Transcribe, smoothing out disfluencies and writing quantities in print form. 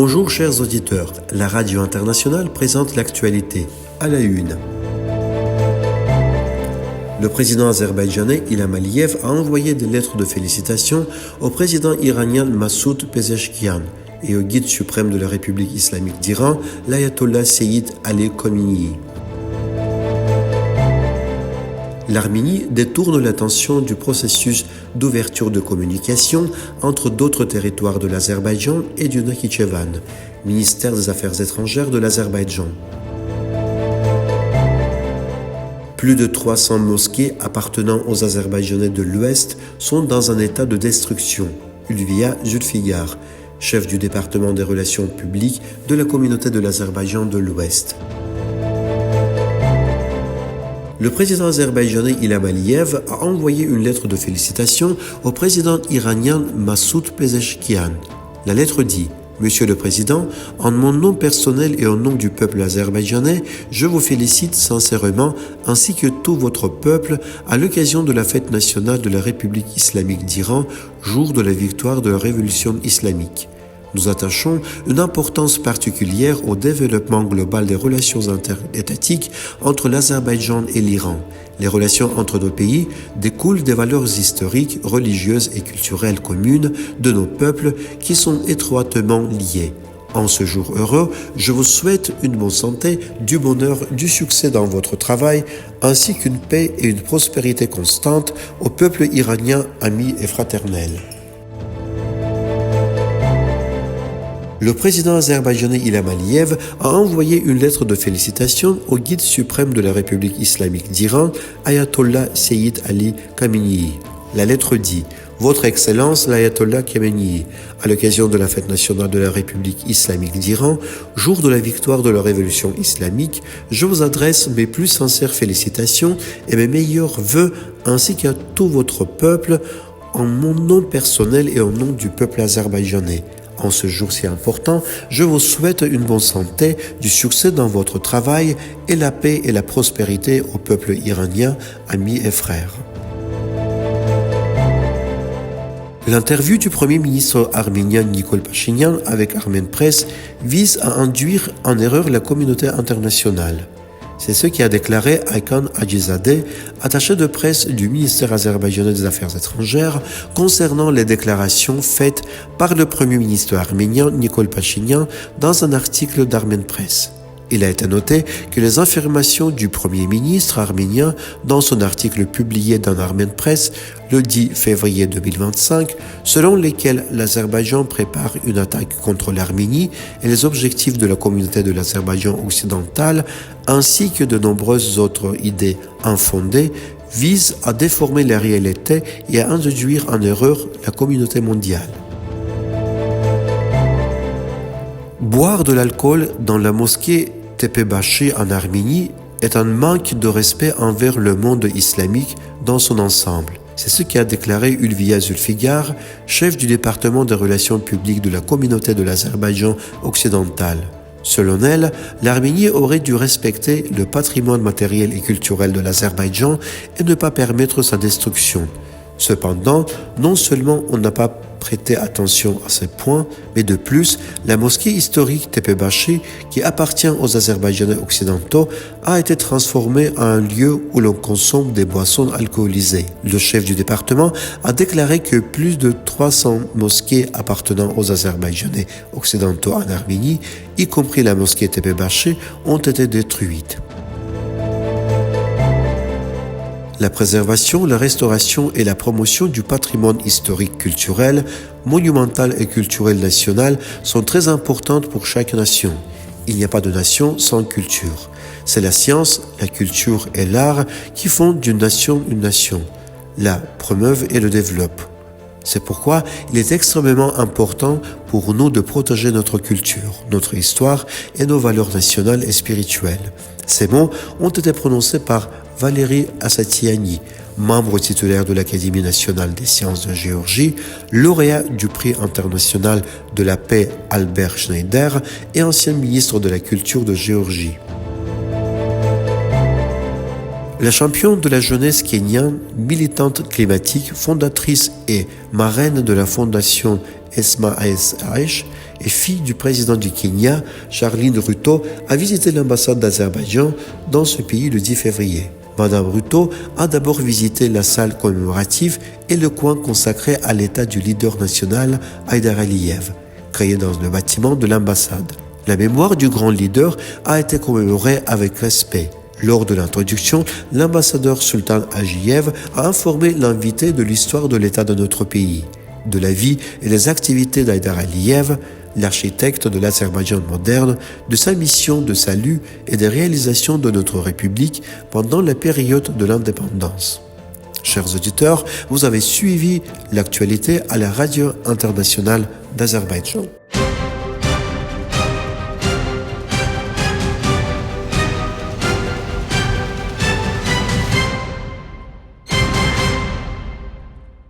Bonjour chers auditeurs, la radio internationale présente l'actualité à la une. Le président azerbaïdjanais Ilham Aliyev a envoyé des lettres de félicitations au président iranien Massoud Pezeshkian et au guide suprême de la République islamique d'Iran, l'ayatollah Seyyid Ali Khamenei. L'Arménie détourne l'attention du processus d'ouverture de communication entre d'autres territoires de l'Azerbaïdjan et du Nakhitchevan, ministère des Affaires étrangères de l'Azerbaïdjan. Plus de 300 mosquées appartenant aux Azerbaïdjanais de l'Ouest sont dans un état de destruction. Ülviya Zülfikar, chef du département des relations publiques de la communauté de l'Azerbaïdjan de l'Ouest. Le président azerbaïdjanais Ilham Aliyev a envoyé une lettre de félicitations au président iranien Massoud Pezeshkian. La lettre dit « Monsieur le Président, en mon nom personnel et au nom du peuple azerbaïdjanais, je vous félicite sincèrement ainsi que tout votre peuple à l'occasion de la fête nationale de la République islamique d'Iran, jour de la victoire de la révolution islamique. Nous attachons une importance particulière au développement global des relations interétatiques entre l'Azerbaïdjan et l'Iran. Les relations entre nos pays découlent des valeurs historiques, religieuses et culturelles communes de nos peuples qui sont étroitement liées. En ce jour heureux, je vous souhaite une bonne santé, du bonheur, du succès dans votre travail, ainsi qu'une paix et une prospérité constante au peuple iranien ami et fraternel. Le président azerbaïdjanais Ilham Aliyev a envoyé une lettre de félicitations au guide suprême de la République islamique d'Iran, ayatollah Seyyid Ali Khamenei. La lettre dit « Votre Excellence l'ayatollah Khamenei, à l'occasion de la fête nationale de la République islamique d'Iran, jour de la victoire de la révolution islamique, je vous adresse mes plus sincères félicitations et mes meilleurs vœux ainsi qu'à tout votre peuple en mon nom personnel et au nom du peuple azerbaïdjanais. En ce jour si important, je vous souhaite une bonne santé, du succès dans votre travail et la paix et la prospérité au peuple iranien, amis et frères. » L'interview du Premier ministre arménien Nikol Pachinian avec Armen Press vise à induire en erreur la communauté internationale. C'est ce qu'a déclaré Aykan Hajizadeh, attaché de presse du ministère azerbaïdjanais des Affaires étrangères, concernant les déclarations faites par le Premier ministre arménien Nikol Pachinian dans un article d'Armen Press. Il a été noté que les affirmations du Premier ministre arménien dans son article publié dans Armen Press le 10 février 2025, selon lesquelles l'Azerbaïdjan prépare une attaque contre l'Arménie et les objectifs de la communauté de l'Azerbaïdjan occidental, ainsi que de nombreuses autres idées infondées, visent à déformer la réalité et à induire en erreur la communauté mondiale. Boire de l'alcool dans la mosquée Tepebashi en Arménie est un manque de respect envers le monde islamique dans son ensemble. C'est ce qu'a déclaré Ülviya Zülfikar, chef du département des relations publiques de la communauté de l'Azerbaïdjan occidental. Selon elle, l'Arménie aurait dû respecter le patrimoine matériel et culturel de l'Azerbaïdjan et ne pas permettre sa destruction. Cependant, non seulement on n'a pas prêté attention à ces points, mais de plus, la mosquée historique Tepebashi, qui appartient aux Azerbaïdjanais occidentaux, a été transformée en un lieu où l'on consomme des boissons alcoolisées. Le chef du département a déclaré que plus de 300 mosquées appartenant aux Azerbaïdjanais occidentaux en Arménie, y compris la mosquée Tepebashi, ont été détruites. La préservation, la restauration et la promotion du patrimoine historique culturel, monumental et culturel national sont très importantes pour chaque nation. Il n'y a pas de nation sans culture. C'est la science, la culture et l'art qui font d'une nation une nation, la promeuvent et le développent. C'est pourquoi il est extrêmement important pour nous de protéger notre culture, notre histoire et nos valeurs nationales et spirituelles. Ces mots ont été prononcés par Valérie Asatiani, membre titulaire de l'Académie nationale des sciences de Géorgie, lauréat du prix international de la paix Albert Schneider et ancien ministre de la Culture de Géorgie. La championne de la jeunesse kenyane, militante climatique, fondatrice et marraine de la fondation Esma ASH et fille du président du Kenya, Charline Ruto, a visité l'ambassade d'Azerbaïdjan dans ce pays le 10 février. Madame Ruto a d'abord visité la salle commémorative et le coin consacré à l'état du leader national Haïdar Aliyev, créé dans le bâtiment de l'ambassade. La mémoire du grand leader a été commémorée avec respect. Lors de l'introduction, l'ambassadeur Sultan Ajiyev a informé l'invité de l'histoire de l'état de notre pays, de la vie et des activités d'Haïdar Aliyev, l'architecte de l'Azerbaïdjan moderne, de sa mission de salut et des réalisations de notre République pendant la période de l'indépendance. Chers auditeurs, vous avez suivi l'actualité à la radio internationale d'Azerbaïdjan.